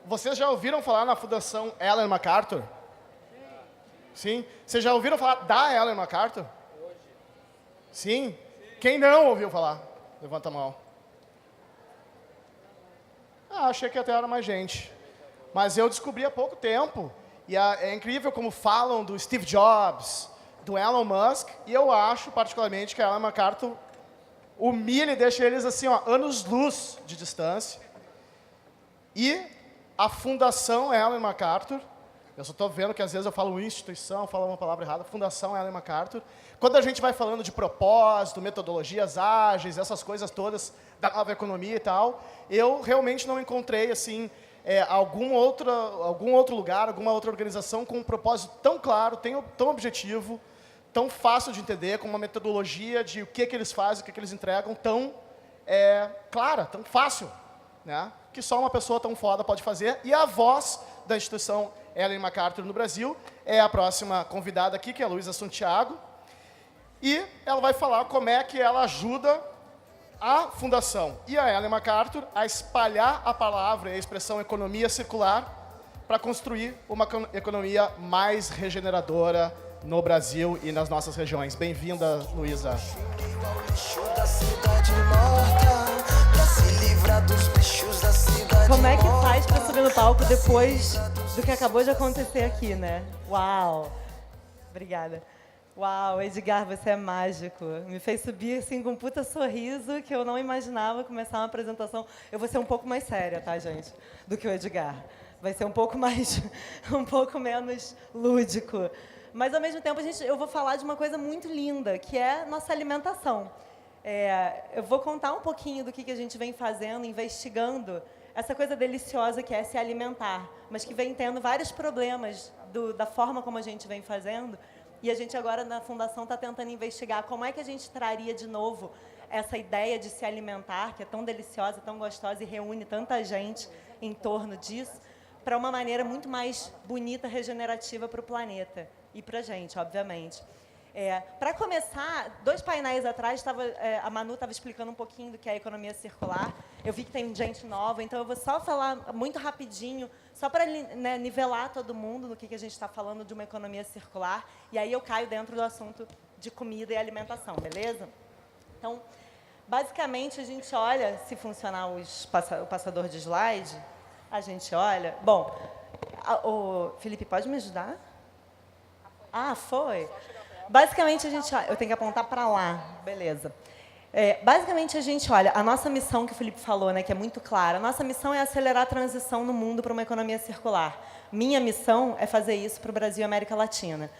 Vocês já ouviram falar na Fundação Ellen MacArthur? Sim. Vocês já ouviram falar da Ellen MacArthur? Sim? Quem não ouviu falar? Levanta a mão. Achei que até era mais gente. Mas eu descobri há pouco tempo, e é incrível como falam do Steve Jobs, do Elon Musk, e eu acho, particularmente, que a Ellen MacArthur humilha e deixa eles, assim, ó, anos-luz de distância. E a Fundação Ellen MacArthur, eu só estou vendo que às vezes eu falo instituição, falo uma palavra errada, Fundação Ellen MacArthur. Quando a gente vai falando de propósito, metodologias ágeis, essas coisas todas da nova economia e tal, eu realmente não encontrei assim algum outro lugar, alguma outra organização com um propósito tão claro, tão objetivo, tão fácil de entender, com uma metodologia de o que eles fazem, o que eles entregam, tão clara, tão fácil, né? Que só uma pessoa tão foda pode fazer. E a voz da instituição Ellen MacArthur no Brasil é a próxima convidada aqui, que é a Luísa Santiago. E ela vai falar como é que ela ajuda a Fundação e a Ellen MacArthur a espalhar a palavra e a expressão economia circular para construir uma economia mais regeneradora no Brasil e nas nossas regiões. Bem-vinda, Luísa. Como é que faz para subir no palco depois do que acabou de acontecer aqui, né? Uau! Obrigada. Uau, Edgar, você é mágico. Me fez subir assim com um puta sorriso que eu não imaginava começar uma apresentação. Eu vou ser um pouco mais séria, tá, gente? Do que o Edgar. Vai ser um pouco menos lúdico. Mas, ao mesmo tempo, eu vou falar de uma coisa muito linda, que é nossa alimentação. Eu vou contar um pouquinho do que a gente vem fazendo, investigando essa coisa deliciosa que é se alimentar, mas que vem tendo vários problemas da forma como a gente vem fazendo. E a gente agora, na Fundação, está tentando investigar como é que a gente traria de novo essa ideia de se alimentar, que é tão deliciosa, tão gostosa e reúne tanta gente em torno disso, para uma maneira muito mais bonita, regenerativa para o planeta e para a gente, obviamente. Para começar, 2 painéis atrás, a Manu estava explicando um pouquinho do que é a economia circular. Eu vi que tem gente nova, então eu vou só falar muito rapidinho, só para nivelar todo mundo no que a gente está falando de uma economia circular, e aí eu caio dentro do assunto de comida e alimentação, beleza? Então, basicamente, a gente olha, se funcionar o passador de slide, a gente olha... Bom, o Felipe, pode me ajudar? Ah, foi? Basicamente, a gente olha... Eu tenho que apontar para lá, beleza. Basicamente, a gente olha... A nossa missão, que o Felipe falou, né, que é muito clara, a nossa missão é acelerar a transição no mundo para uma economia circular. Minha missão é fazer isso para o Brasil e América Latina,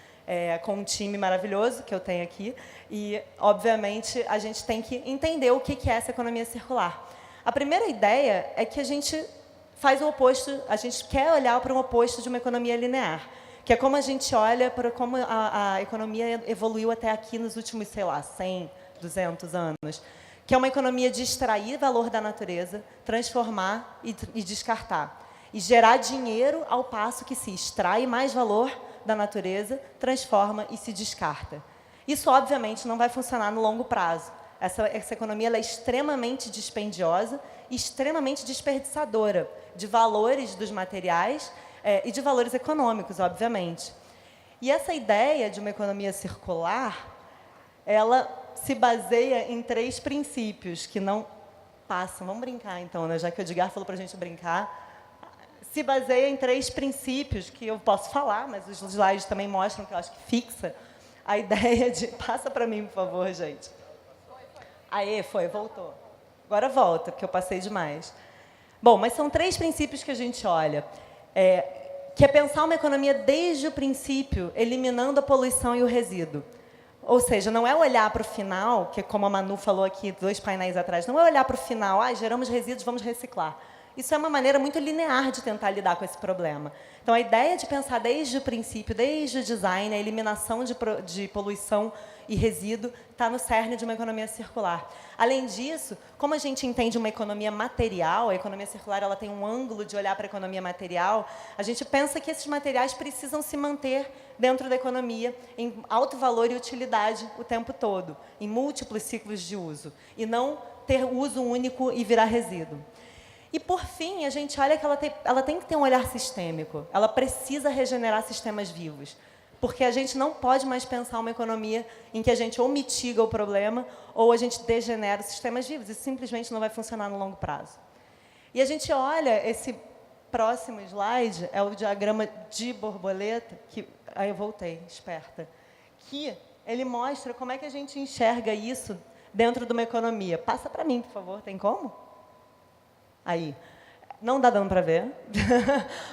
com um time maravilhoso que eu tenho aqui. E, obviamente, a gente tem que entender o que é essa economia circular. A primeira ideia é que a gente faz o oposto, a gente quer olhar para um oposto de uma economia linear, que é como a gente olha para como a economia evoluiu até aqui nos últimos, sei lá, 100, 200 anos, que é uma economia de extrair valor da natureza, transformar e descartar, e gerar dinheiro ao passo que se extrai mais valor da natureza, transforma e se descarta. Isso, obviamente, não vai funcionar no longo prazo. Essa economia ela é extremamente dispendiosa e extremamente desperdiçadora de valores dos materiais e de valores econômicos, obviamente. E essa ideia de uma economia circular, ela se baseia em 3 princípios que não passam. Vamos brincar, então, né? Já que o Edgar falou para a gente brincar. Se baseia em 3 princípios que eu posso falar, mas os slides também mostram que eu acho que fixa a ideia de... Passa para mim, por favor, gente. Aê, voltou. Agora volta, porque eu passei demais. Bom, mas são 3 princípios que a gente olha. Que é pensar uma economia desde o princípio, eliminando a poluição e o resíduo. Ou seja, não é olhar para o final, que como a Manu falou aqui 2 painéis atrás, não é olhar para o final, geramos resíduos, vamos reciclar. Isso é uma maneira muito linear de tentar lidar com esse problema. Então, a ideia de pensar desde o princípio, desde o design, a eliminação de poluição e resíduo, está no cerne de uma economia circular. Além disso, como a gente entende uma economia material, a economia circular ela tem um ângulo de olhar para a economia material, a gente pensa que esses materiais precisam se manter dentro da economia em alto valor e utilidade o tempo todo, em múltiplos ciclos de uso, e não ter uso único e virar resíduo. E, por fim, a gente olha que ela tem que ter um olhar sistêmico. Ela precisa regenerar sistemas vivos. Porque a gente não pode mais pensar uma economia em que a gente ou mitiga o problema ou a gente degenera os sistemas vivos. Isso simplesmente não vai funcionar no longo prazo. E a gente olha, esse próximo slide é o diagrama de borboleta, que... Aí eu voltei, esperta. Que ele mostra como é que a gente enxerga isso dentro de uma economia. Passa para mim, por favor. Tem como? Aí. Não dá dando para ver.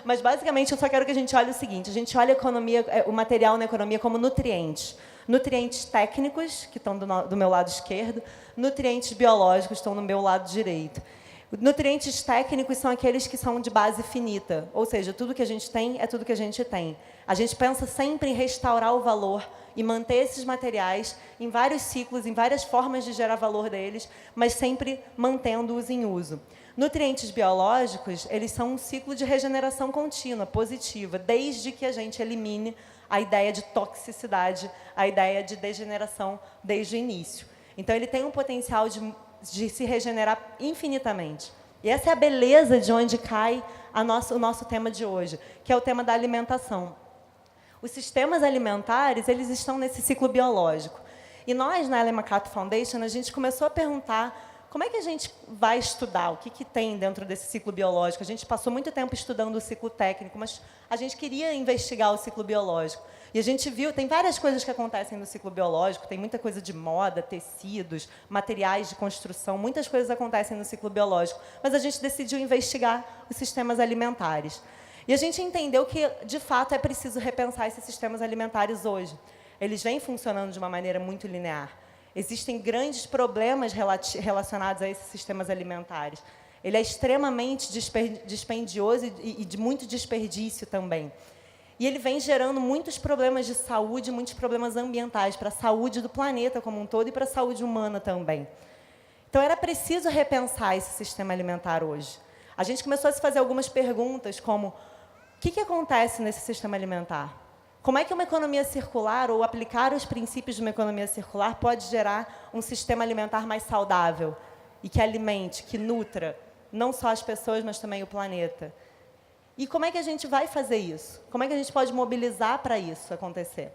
Mas, basicamente, eu só quero que a gente olhe o seguinte. A gente olha a economia, o material na economia como nutrientes. Nutrientes técnicos, que estão do meu lado esquerdo. Nutrientes biológicos, que estão no meu lado direito. Nutrientes técnicos são aqueles que são de base finita. Ou seja, tudo que a gente tem é tudo que a gente tem. A gente pensa sempre em restaurar o valor e manter esses materiais em vários ciclos, em várias formas de gerar valor deles, mas sempre mantendo-os em uso. Nutrientes biológicos, eles são um ciclo de regeneração contínua, positiva, desde que a gente elimine a ideia de toxicidade, a ideia de degeneração desde o início. Então, ele tem um potencial de se regenerar infinitamente. E essa é a beleza de onde cai o nosso tema de hoje, que é o tema da alimentação. Os sistemas alimentares, eles estão nesse ciclo biológico. E nós, na Ellen MacArthur Foundation, a gente começou a perguntar como é que a gente vai estudar, o que tem dentro desse ciclo biológico. A gente passou muito tempo estudando o ciclo técnico, mas a gente queria investigar o ciclo biológico. E a gente viu, tem várias coisas que acontecem no ciclo biológico, tem muita coisa de moda, tecidos, materiais de construção, muitas coisas acontecem no ciclo biológico, mas a gente decidiu investigar os sistemas alimentares. E a gente entendeu que, de fato, é preciso repensar esses sistemas alimentares hoje. Eles vêm funcionando de uma maneira muito linear. Existem grandes problemas relacionados a esses sistemas alimentares. Ele é extremamente dispendioso e de muito desperdício também. E ele vem gerando muitos problemas de saúde, muitos problemas ambientais para a saúde do planeta como um todo e para a saúde humana também. Então, era preciso repensar esse sistema alimentar hoje. A gente começou a se fazer algumas perguntas, como: o que acontece nesse sistema alimentar? Como é que uma economia circular, ou aplicar os princípios de uma economia circular, pode gerar um sistema alimentar mais saudável e que alimente, que nutra, não só as pessoas, mas também o planeta? E como é que a gente vai fazer isso? Como é que a gente pode mobilizar para isso acontecer?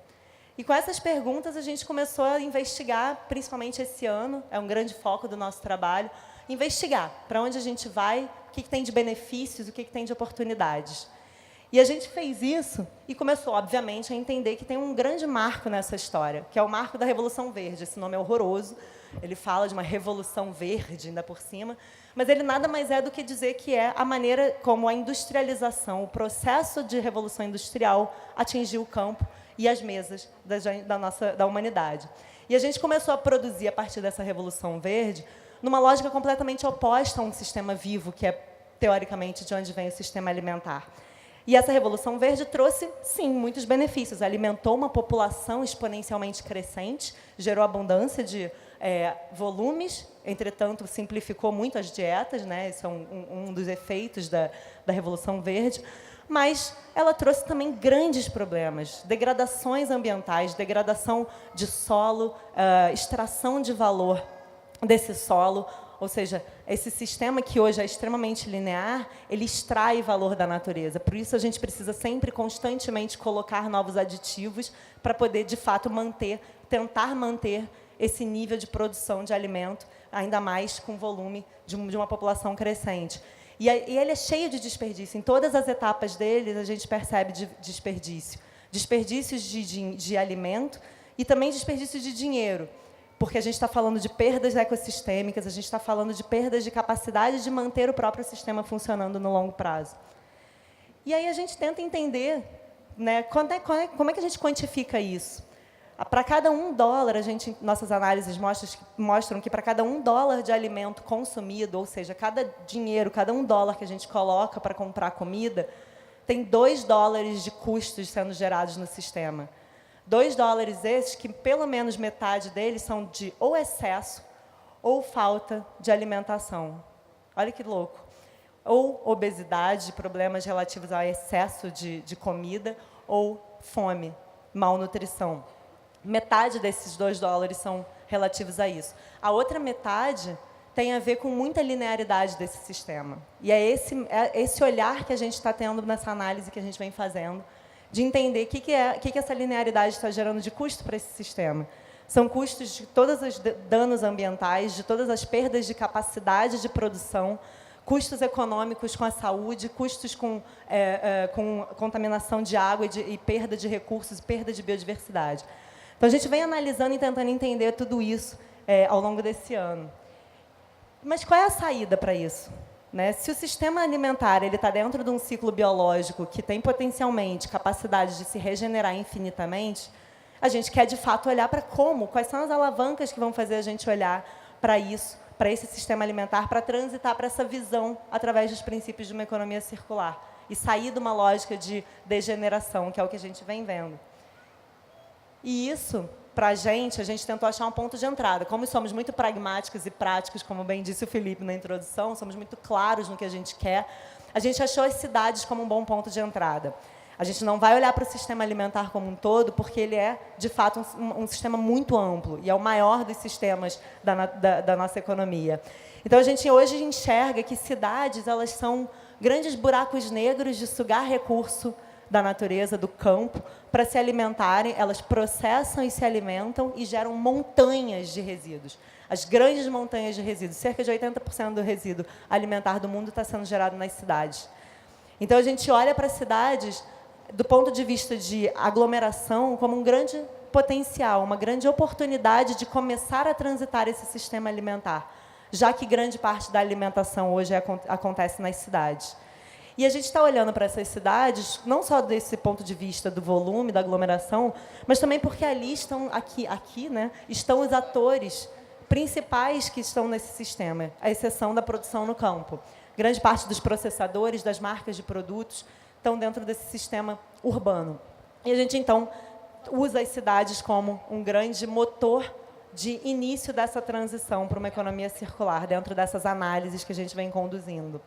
E com essas perguntas, a gente começou a investigar, principalmente esse ano, é um grande foco do nosso trabalho, investigar para onde a gente vai, o que tem de benefícios, o que tem de oportunidades. E a gente fez isso e começou, obviamente, a entender que tem um grande marco nessa história, que é o marco da Revolução Verde. Esse nome é horroroso, ele fala de uma revolução verde, ainda por cima, mas ele nada mais é do que dizer que é a maneira como a industrialização, o processo de revolução industrial atingiu o campo e as mesas da humanidade. E a gente começou a produzir, a partir dessa Revolução Verde, numa lógica completamente oposta a um sistema vivo, que é, teoricamente, de onde vem o sistema alimentar. E essa Revolução Verde trouxe, sim, muitos benefícios. Alimentou uma população exponencialmente crescente, gerou abundância de volumes, entretanto, simplificou muito as dietas, né? Esse é um dos efeitos da Revolução Verde. Mas ela trouxe também grandes problemas, degradações ambientais, degradação de solo, extração de valor desse solo. Ou seja, esse sistema que hoje é extremamente linear, ele extrai valor da natureza. Por isso, a gente precisa sempre, constantemente, colocar novos aditivos para poder, de fato, tentar manter esse nível de produção de alimento, ainda mais com o volume de uma população crescente. E ele é cheio de desperdício. Em todas as etapas dele, a gente percebe desperdício. Desperdícios de alimento e também desperdícios de dinheiro. Porque a gente está falando de perdas ecossistêmicas, a gente está falando de perdas de capacidade de manter o próprio sistema funcionando no longo prazo. E aí a gente tenta entender, né, como é que a gente quantifica isso. Para cada $1, nossas análises mostram que para cada $1 de alimento consumido, ou seja, cada $1 que a gente coloca para comprar comida, tem $2 de custos sendo gerados no sistema. $2 esses que, pelo menos metade deles, são de ou excesso ou falta de alimentação. Olha que louco. Ou obesidade, problemas relativos ao excesso de comida, ou fome, malnutrição. Metade desses $2 são relativos a isso. A outra metade tem a ver com muita linearidade desse sistema. E é esse olhar que a gente está tendo nessa análise que a gente vem fazendo, de entender o que essa linearidade está gerando de custo para esse sistema. São custos de todos os danos ambientais, de todas as perdas de capacidade de produção, custos econômicos com a saúde, custos com contaminação de água e perda de recursos, perda de biodiversidade. Então, a gente vem analisando e tentando entender tudo isso ao longo desse ano. Mas qual é a saída para isso? Né? Se o sistema alimentar está dentro de um ciclo biológico que tem potencialmente capacidade de se regenerar infinitamente, a gente quer, de fato, olhar para quais são as alavancas que vão fazer a gente olhar para isso, para esse sistema alimentar, para transitar para essa visão através dos princípios de uma economia circular e sair de uma lógica de degeneração, que é o que a gente vem vendo. E isso, para a gente tentou achar um ponto de entrada. Como somos muito pragmáticos e práticos, como bem disse o Felipe na introdução, somos muito claros no que a gente quer, a gente achou as cidades como um bom ponto de entrada. A gente não vai olhar para o sistema alimentar como um todo, porque ele é, de fato, um sistema muito amplo e é o maior dos sistemas da nossa economia. Então, a gente hoje enxerga que cidades elas são grandes buracos negros de sugar recurso da natureza, do campo, para se alimentarem. Elas processam e se alimentam e geram montanhas de resíduos. As grandes montanhas de resíduos, cerca de 80% do resíduo alimentar do mundo está sendo gerado nas cidades. Então, a gente olha para as cidades do ponto de vista de aglomeração como um grande potencial, uma grande oportunidade de começar a transitar esse sistema alimentar, já que grande parte da alimentação hoje acontece nas cidades. E a gente está olhando para essas cidades, não só desse ponto de vista do volume, da aglomeração, mas também porque ali estão, né, estão os atores principais que estão nesse sistema, à exceção da produção no campo. Grande parte dos processadores, das marcas de produtos, estão dentro desse sistema urbano. E a gente, então, usa as cidades como um grande motor de início dessa transição para uma economia circular, dentro dessas análises que a gente vem conduzindo.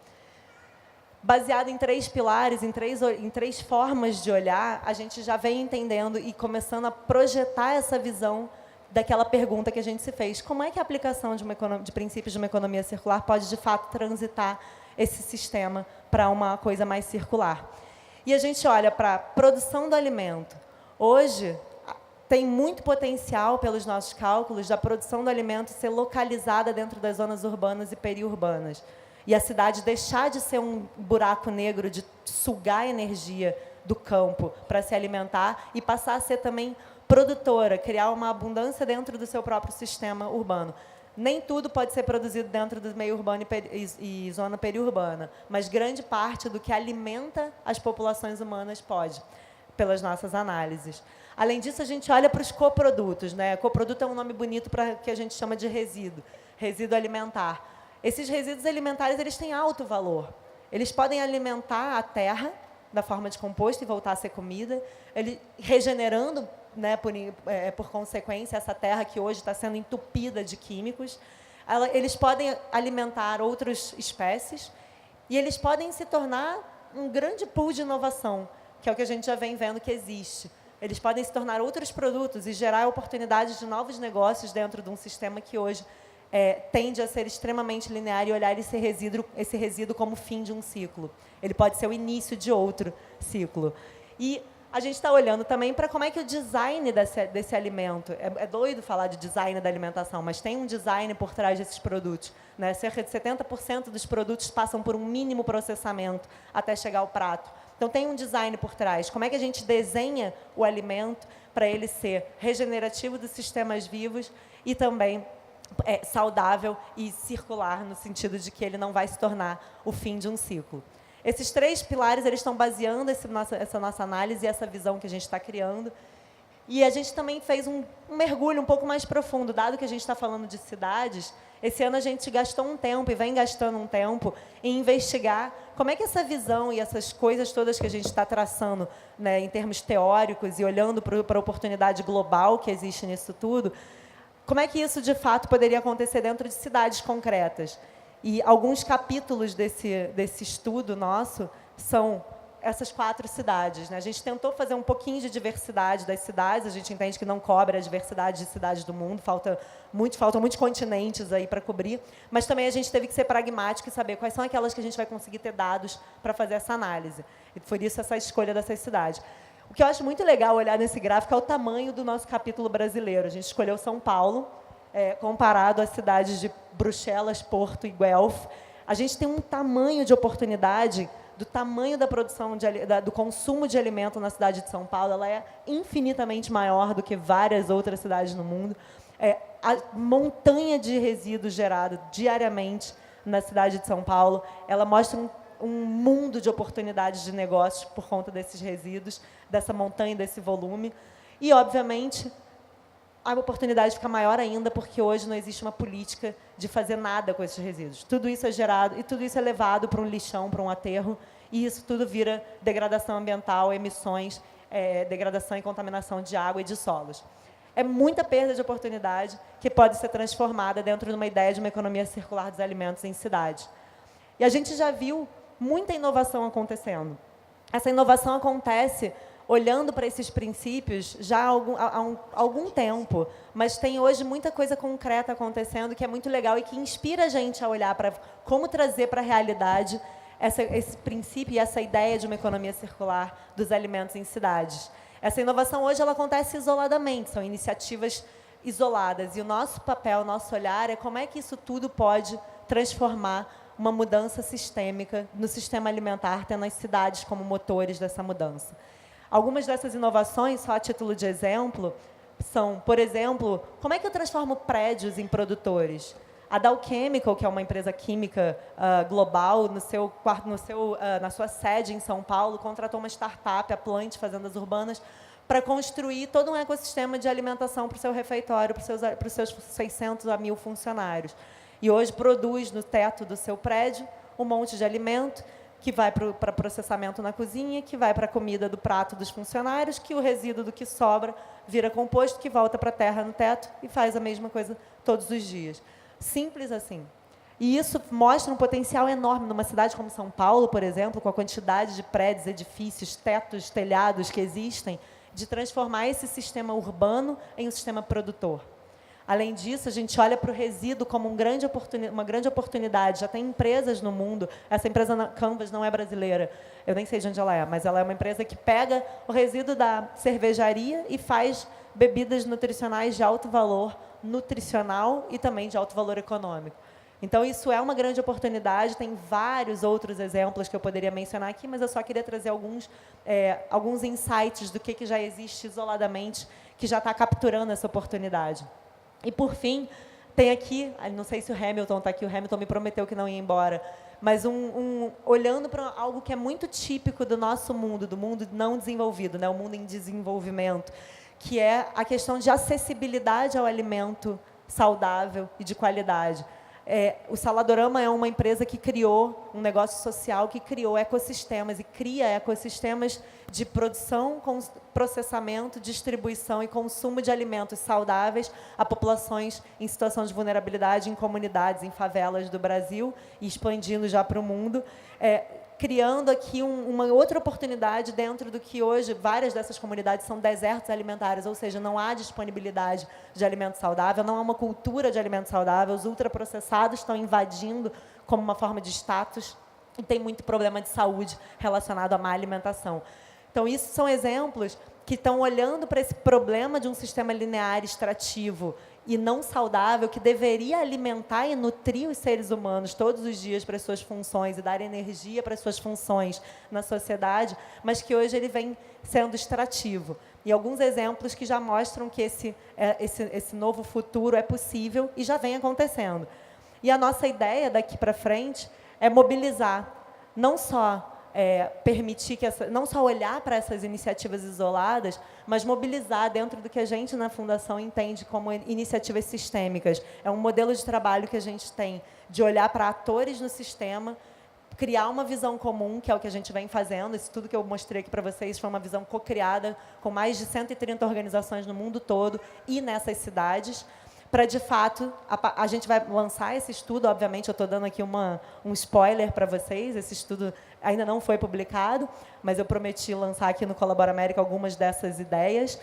Baseado em 3 pilares, em três formas de olhar, a gente já vem entendendo e começando a projetar essa visão daquela pergunta que a gente se fez. Como é que a aplicação de princípios de uma economia circular pode, de fato, transitar esse sistema para uma coisa mais circular? E a gente olha para a produção do alimento. Hoje, tem muito potencial, pelos nossos cálculos, da produção do alimento ser localizada dentro das zonas urbanas e periurbanas. E a cidade deixar de ser um buraco negro de sugar energia do campo para se alimentar e passar a ser também produtora, criar uma abundância dentro do seu próprio sistema urbano. Nem tudo pode ser produzido dentro do meio urbano e zona periurbana, mas grande parte do que alimenta as populações humanas pode, pelas nossas análises. Além disso, a gente olha para os coprodutos, né? Coproduto é um nome bonito para o que a gente chama de resíduo alimentar. Esses resíduos alimentares eles têm alto valor. Eles podem alimentar a terra da forma de composto e voltar a ser comida, regenerando, né, por consequência, essa terra que hoje está sendo entupida de químicos. Eles podem alimentar outras espécies e eles podem se tornar um grande pool de inovação, que é o que a gente já vem vendo que existe. Eles podem se tornar outros produtos e gerar oportunidades de novos negócios dentro de um sistema que hoje tende a ser extremamente linear e olhar esse resíduo como o fim de um ciclo. Ele pode ser o início de outro ciclo. E a gente está olhando também para como é que o design desse alimento... É doido falar de design da alimentação, mas tem um design por trás desses produtos. Né? Cerca de 70% dos produtos passam por um mínimo processamento até chegar ao prato. Então, tem um design por trás. Como é que a gente desenha o alimento para ele ser regenerativo dos sistemas vivos e também saudável e circular, no sentido de que ele não vai se tornar o fim de um ciclo. Esses 3 pilares eles estão baseando essa nossa análise e essa visão que a gente está criando. E a gente também fez um mergulho um pouco mais profundo. Dado que a gente está falando de cidades, esse ano a gente gastou um tempo e vem gastando um tempo em investigar como é que essa visão e essas coisas todas que a gente está traçando, né, em termos teóricos e olhando para a oportunidade global que existe nisso tudo, como é que isso, de fato, poderia acontecer dentro de cidades concretas. E alguns capítulos desse estudo nosso são essas 4 cidades, né? A gente tentou fazer um pouquinho de diversidade das cidades, a gente entende que não cobre a diversidade de cidades do mundo, faltam muitos continentes aí para cobrir, mas também a gente teve que ser pragmático e saber quais são aquelas que a gente vai conseguir ter dados para fazer essa análise. E por isso essa escolha dessas cidades. O que eu acho muito legal olhar nesse gráfico é o tamanho do nosso capítulo brasileiro. A gente escolheu São Paulo, comparado às cidades de Bruxelas, Porto e Guelph. A gente tem um tamanho de oportunidade, do tamanho da produção, do consumo de alimento na cidade de São Paulo, ela é infinitamente maior do que várias outras cidades no mundo. A montanha de resíduos gerado diariamente na cidade de São Paulo, ela mostra um mundo de oportunidades de negócios por conta desses resíduos, dessa montanha, desse volume. E, obviamente, a oportunidade fica maior ainda porque hoje não existe uma política de fazer nada com esses resíduos. Tudo isso é gerado e tudo isso é levado para um lixão, para um aterro, e isso tudo vira degradação ambiental, emissões, degradação e contaminação de água e de solos. É muita perda de oportunidade que pode ser transformada dentro de uma ideia de uma economia circular dos alimentos em cidade. E a gente já viu muita inovação acontecendo. Essa inovação acontece olhando para esses princípios já há algum tempo, mas tem hoje muita coisa concreta acontecendo que é muito legal e que inspira a gente a olhar para como trazer para a realidade esse princípio e essa ideia de uma economia circular dos alimentos em cidades. Essa inovação hoje ela acontece isoladamente, são iniciativas isoladas, e o nosso papel, o nosso olhar é como é que isso tudo pode transformar uma mudança sistêmica no sistema alimentar, tendo as cidades como motores dessa mudança. Algumas dessas inovações, só a título de exemplo, são, por exemplo, como é que eu transformo prédios em produtores? A Dow Chemical, que é uma empresa química global, na sua sede em São Paulo, contratou uma startup, a Plant Fazendas Urbanas, para construir todo um ecossistema de alimentação para o seu refeitório, para os seus 600 a 1.000 funcionários. E hoje produz no teto do seu prédio um monte de alimento, que vai para processamento na cozinha, que vai para a comida do prato dos funcionários, que o resíduo do que sobra vira composto, que volta para a terra no teto e faz a mesma coisa todos os dias. Simples assim. E isso mostra um potencial enorme numa cidade como São Paulo, por exemplo, com a quantidade de prédios, edifícios, tetos, telhados que existem, de transformar esse sistema urbano em um sistema produtor. Além disso, a gente olha para o resíduo como uma grande oportunidade. Já tem empresas no mundo, essa empresa Canvas não é brasileira, eu nem sei de onde ela é, mas ela é uma empresa que pega o resíduo da cervejaria e faz bebidas nutricionais de alto valor nutricional e também de alto valor econômico. Então, isso é uma grande oportunidade, tem vários outros exemplos que eu poderia mencionar aqui, mas eu só queria trazer alguns insights do que já existe isoladamente, que já está capturando essa oportunidade. E, por fim, tem aqui, não sei se o Hamilton está aqui, o Hamilton me prometeu que não ia embora, mas olhando para algo que é muito típico do nosso mundo, do mundo não desenvolvido, né, o mundo em desenvolvimento, que é a questão de acessibilidade ao alimento saudável e de qualidade. O Saladorama é uma empresa que criou um negócio social, que criou ecossistemas e cria ecossistemas de produção, processamento, distribuição e consumo de alimentos saudáveis a populações em situação de vulnerabilidade, em comunidades, em favelas do Brasil e expandindo já para o mundo, criando aqui uma outra oportunidade dentro do que hoje várias dessas comunidades são desertos alimentares, ou seja, não há disponibilidade de alimento saudável, não há uma cultura de alimento saudável, os ultraprocessados estão invadindo como uma forma de status e tem muito problema de saúde relacionado à má alimentação. Então, isso são exemplos que estão olhando para esse problema de um sistema linear extrativo e não saudável, que deveria alimentar e nutrir os seres humanos todos os dias para as suas funções e dar energia para as suas funções na sociedade, mas que hoje ele vem sendo extrativo. E alguns exemplos que já mostram que esse novo futuro é possível e já vem acontecendo. E a nossa ideia daqui para frente é mobilizar, não só permitir não só olhar para essas iniciativas isoladas, mas mobilizar dentro do que a gente na Fundação entende como iniciativas sistêmicas. É um modelo de trabalho que a gente tem de olhar para atores no sistema, criar uma visão comum, que é o que a gente vem fazendo. Isso tudo que eu mostrei aqui para vocês foi uma visão co-criada com mais de 130 organizações no mundo todo e nessas cidades, para, de fato, a gente vai lançar esse estudo, obviamente, eu estou dando aqui um spoiler para vocês, esse estudo ainda não foi publicado, mas eu prometi lançar aqui no Colabora América algumas dessas ideias.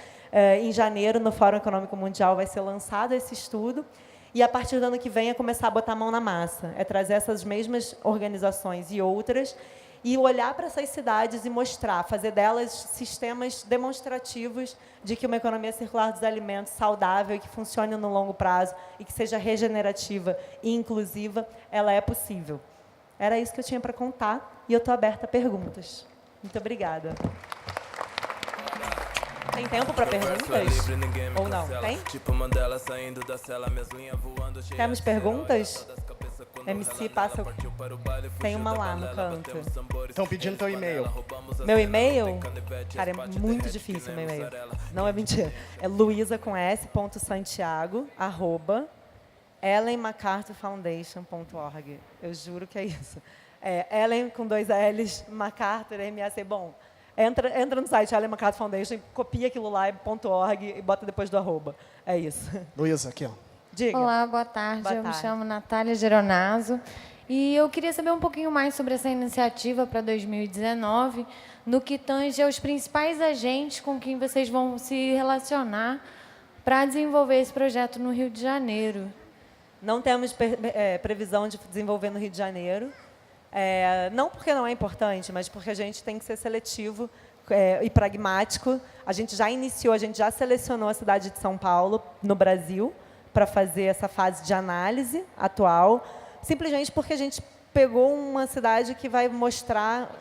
Em janeiro, no Fórum Econômico Mundial, vai ser lançado esse estudo, e, a partir do ano que vem, é começar a botar a mão na massa, é trazer essas mesmas organizações e outras, e olhar para essas cidades e mostrar, fazer delas sistemas demonstrativos de que uma economia circular dos alimentos saudável, que funcione no longo prazo e que seja regenerativa e inclusiva, ela é possível. Era isso que eu tinha para contar e eu estou aberta a perguntas. Muito obrigada. Tem tempo para perguntas? Ou não? Tem? Temos perguntas? MC, passa. Tem uma lá no canto. Estão pedindo teu e-mail. Meu e-mail? Cara, é muito difícil o meu e-mail. Não é mentira. É luisa.santiago@ellenmacarthurfoundation.org. Eu juro que é isso. É Ellen com 2 L's, MacArthur, M-A-C. Bom, entra no site Ellen MacArthur Foundation, copia aquilo lá, .org, e bota depois do arroba. É isso. Luísa, aqui, ó. Diga. Olá, boa tarde. Boa Eu tarde. me chamo Natália Geronaso e eu queria saber um pouquinho mais sobre essa iniciativa para 2019, no que tange aos principais agentes com quem vocês vão se relacionar para desenvolver esse projeto no Rio de Janeiro. Não temos previsão de desenvolver no Rio de Janeiro. Não porque não é importante, mas porque a gente tem que ser seletivo e pragmático. A gente já iniciou, a gente já selecionou a cidade de São Paulo, no Brasil, para fazer essa fase de análise atual, simplesmente porque a gente pegou uma cidade que vai mostrar...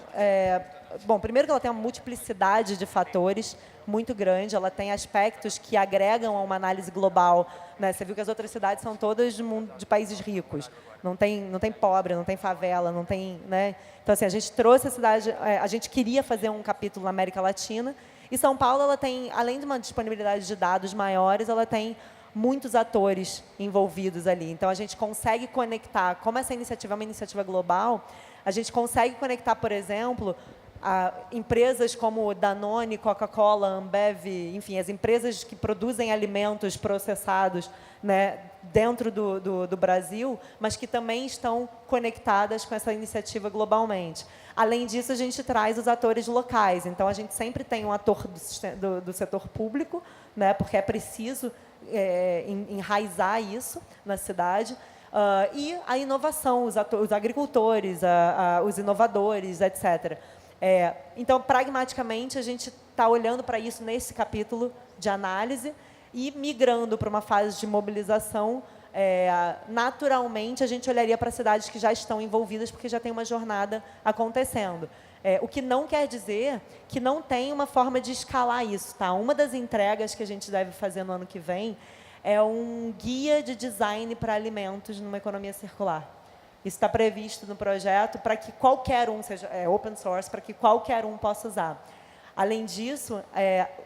bom, primeiro que ela tem uma multiplicidade de fatores muito grande, ela tem aspectos que agregam a uma análise global, né? Você viu que as outras cidades são todas de países ricos, não tem pobre, não tem favela, não tem... Né? Então, assim, a gente trouxe a cidade... a gente queria fazer um capítulo na América Latina, e São Paulo, ela tem, além de uma disponibilidade de dados maiores, ela tem muitos atores envolvidos ali. Então, a gente consegue conectar, como essa iniciativa é uma iniciativa global, a gente consegue conectar, por exemplo, empresas como Danone, Coca-Cola, Ambev, enfim, as empresas que produzem alimentos processados, né, dentro do Brasil, mas que também estão conectadas com essa iniciativa globalmente. Além disso, a gente traz os atores locais. Então, a gente sempre tem um ator do setor público, né, porque é preciso enraizar isso na cidade, e a inovação, os agricultores, os inovadores, etc. Então, pragmaticamente, a gente está olhando para isso nesse capítulo de análise e migrando para uma fase de mobilização. Naturalmente, a gente olharia para cidades que já estão envolvidas, porque já tem uma jornada acontecendo. O que não quer dizer que não tem uma forma de escalar isso. Tá? Uma das entregas que a gente deve fazer no ano que vem é um guia de design para alimentos numa economia circular. Isso está previsto no projeto para que qualquer um, seja open source, para que qualquer um possa usar. Além disso,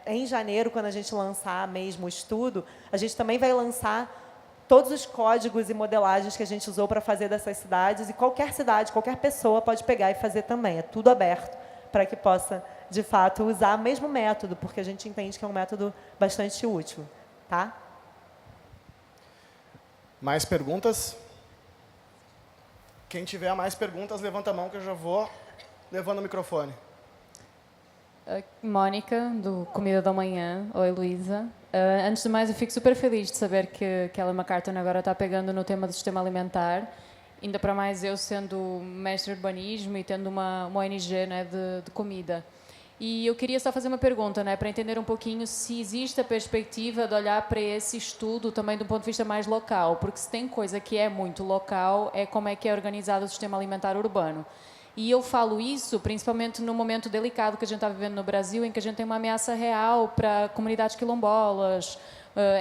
em janeiro, quando a gente lançar mesmo o estudo, a gente também vai lançar todos os códigos e modelagens que a gente usou para fazer dessas cidades, e qualquer cidade, qualquer pessoa pode pegar e fazer também. É tudo aberto para que possa, de fato, usar o mesmo método, porque a gente entende que é um método bastante útil. Tá? Mais perguntas? Quem tiver mais perguntas, levanta a mão que eu já vou levando o microfone. Mônica, do Comida da Manhã. Oi, Luísa. Antes de mais, eu fico super feliz de saber que Ellen MacArthur agora está pegando no tema do sistema alimentar. Ainda para mais eu sendo mestre de urbanismo e tendo uma ONG, né, de comida. E eu queria só fazer uma pergunta, né, para entender um pouquinho se existe a perspectiva de olhar para esse estudo também do ponto de vista mais local, porque se tem coisa que é muito local, é como é que é organizado o sistema alimentar urbano. E eu falo isso principalmente no momento delicado que a gente está vivendo no Brasil, em que a gente tem uma ameaça real para comunidades quilombolas,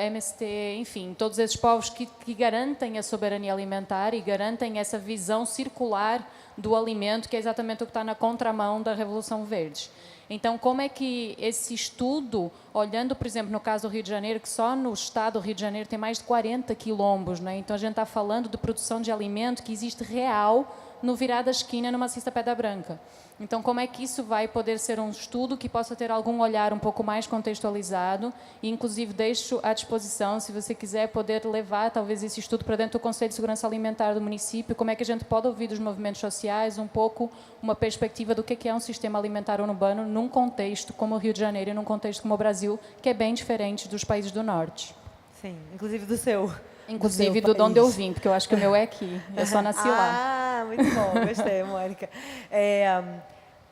MST, enfim, todos esses povos que garantem a soberania alimentar e garantem essa visão circular do alimento, que é exatamente o que está na contramão da Revolução Verde. Então, como é que esse estudo, olhando, por exemplo, no caso do Rio de Janeiro, que só no estado do Rio de Janeiro tem mais de 40 quilombos, né? Então a gente está falando de produção de alimento que existe real no virar da esquina numa cista Pedra Branca. Então, como é que isso vai poder ser um estudo que possa ter algum olhar um pouco mais contextualizado e, inclusive, deixo à disposição, se você quiser, poder levar, talvez, esse estudo para dentro do Conselho de Segurança Alimentar do município, como é que a gente pode ouvir dos movimentos sociais um pouco uma perspectiva do que é um sistema alimentar urbano num contexto como o Rio de Janeiro e num contexto como o Brasil, que é bem diferente dos países do Norte. Sim, inclusive do seu. Inclusive do de onde eu vim, porque eu acho que o meu é aqui. Eu só nasci lá. Ah, muito bom. Gostei, Mônica.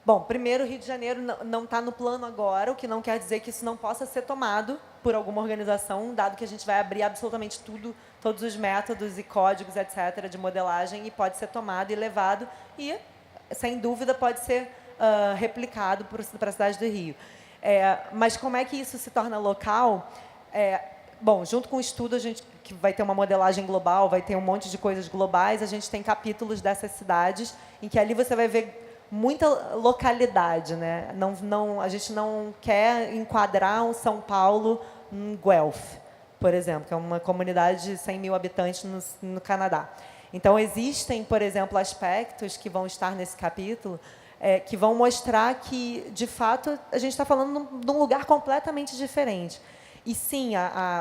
Bom, primeiro, o Rio de Janeiro não está no plano agora, o que não quer dizer que isso não possa ser tomado por alguma organização, dado que a gente vai abrir absolutamente tudo, todos os métodos e códigos, etc., de modelagem, e pode ser tomado e levado, e, sem dúvida, pode ser replicado para a cidade do Rio. Mas como é que isso se torna local? Bom, junto com o estudo, a gente que vai ter uma modelagem global, vai ter um monte de coisas globais, a gente tem capítulos dessas cidades, em que ali você vai ver muita localidade, né? A gente não quer enquadrar um São Paulo em Guelph, por exemplo, que é uma comunidade de 100 mil habitantes no Canadá. Então, existem, por exemplo, aspectos que vão estar nesse capítulo que vão mostrar que, de fato, a gente está falando de um lugar completamente diferente. E, sim,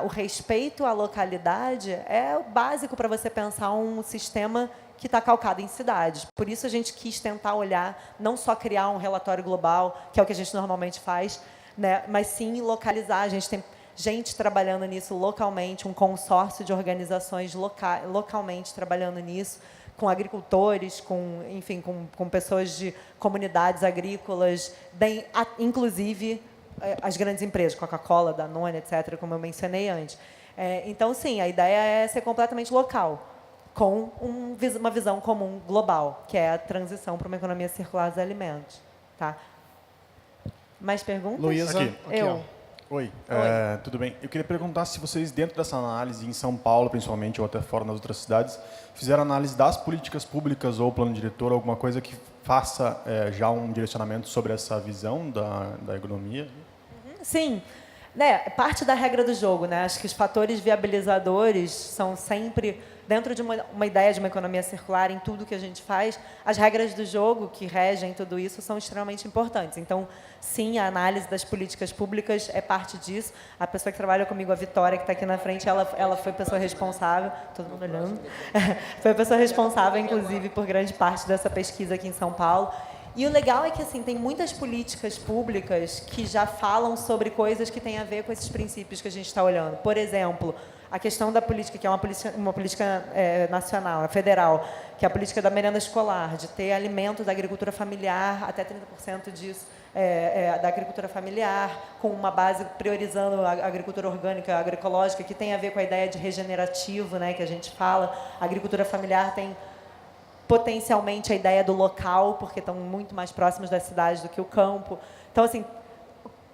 o respeito à localidade é o básico para você pensar um sistema que está calcado em cidades. Por isso, a gente quis tentar olhar, não só criar um relatório global, que é o que a gente normalmente faz, né, mas sim localizar. A gente tem gente trabalhando nisso localmente, um consórcio de organizações localmente trabalhando nisso, com agricultores, enfim, com pessoas de comunidades agrícolas, inclusive as grandes empresas, Coca-Cola, Danone, etc., como eu mencionei antes. Então, sim, a ideia é ser completamente local, com uma visão comum global, que é a transição para uma economia circular dos alimentos. Tá? Mais perguntas? Luísa, Aqui. eu. Oi, tudo bem? Eu queria perguntar se vocês, dentro dessa análise, em São Paulo, principalmente, ou até fora nas outras cidades, fizeram análise das políticas públicas ou plano diretor, alguma coisa que faça já um direcionamento sobre essa visão da economia? Sim. Parte da regra do jogo, né? Acho que os fatores viabilizadores são sempre, dentro de uma ideia de uma economia circular, em tudo que a gente faz, as regras do jogo que regem tudo isso são extremamente importantes. Então, sim, a análise das políticas públicas é parte disso. A pessoa que trabalha comigo, a Vitória, que está aqui na frente, ela foi a pessoa responsável, todo mundo olhando, foi a pessoa responsável, inclusive, por grande parte dessa pesquisa aqui em São Paulo. E o legal é que assim, tem muitas políticas públicas que já falam sobre coisas que têm a ver com esses princípios que a gente está olhando. Por exemplo, a questão da política, que é uma política nacional, federal, que é a política da merenda escolar, de ter alimentos da agricultura familiar, até 30% disso da agricultura familiar, com uma base priorizando a agricultura orgânica, agroecológica, que tem a ver com a ideia de regenerativo, né, que a gente fala. A agricultura familiar tem potencialmente a ideia do local, porque estão muito mais próximos das cidades do que o campo. Então, assim,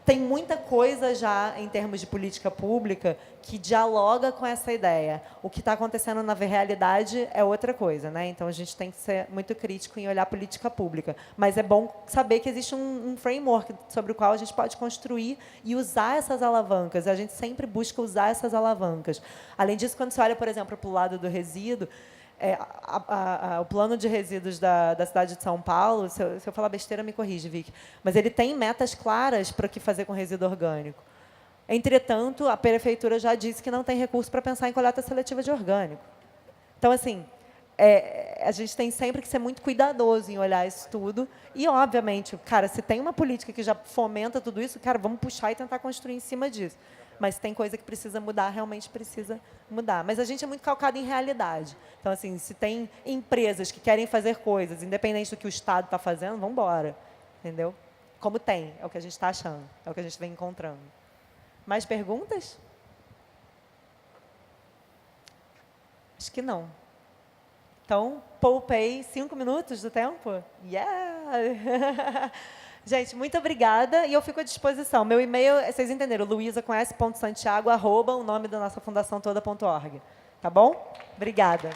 tem muita coisa já em termos de política pública que dialoga com essa ideia. O que está acontecendo na realidade é outra coisa, né? Então, a gente tem que ser muito crítico em olhar a política pública. Mas é bom saber que existe um framework sobre o qual a gente pode construir e usar essas alavancas. A gente sempre busca usar essas alavancas. Além disso, quando você olha, por exemplo, para o lado do resíduo, o plano de resíduos da cidade de São Paulo, se eu falar besteira, me corrige, Vicky, mas ele tem metas claras para o que fazer com resíduo orgânico. Entretanto, a prefeitura já disse que não tem recurso para pensar em coleta seletiva de orgânico. Então, assim, a gente tem sempre que ser muito cuidadoso em olhar isso tudo. E, obviamente, cara, se tem uma política que já fomenta tudo isso, cara, vamos puxar e tentar construir em cima disso. Mas se tem coisa que precisa mudar, realmente precisa mudar. Mas a gente é muito calcado em realidade. Então, assim, se tem empresas que querem fazer coisas, independente do que o Estado está fazendo, vamos embora. Entendeu? Como tem, é o que a gente está achando, é o que a gente vem encontrando. Mais perguntas? Acho que não. Então, poupei 5 minutos do tempo? Yeah! Gente, muito obrigada e eu fico à disposição. Meu e-mail, vocês entenderam, luisa.santiago@o nome da nossa fundação toda.org. Tá bom? Obrigada.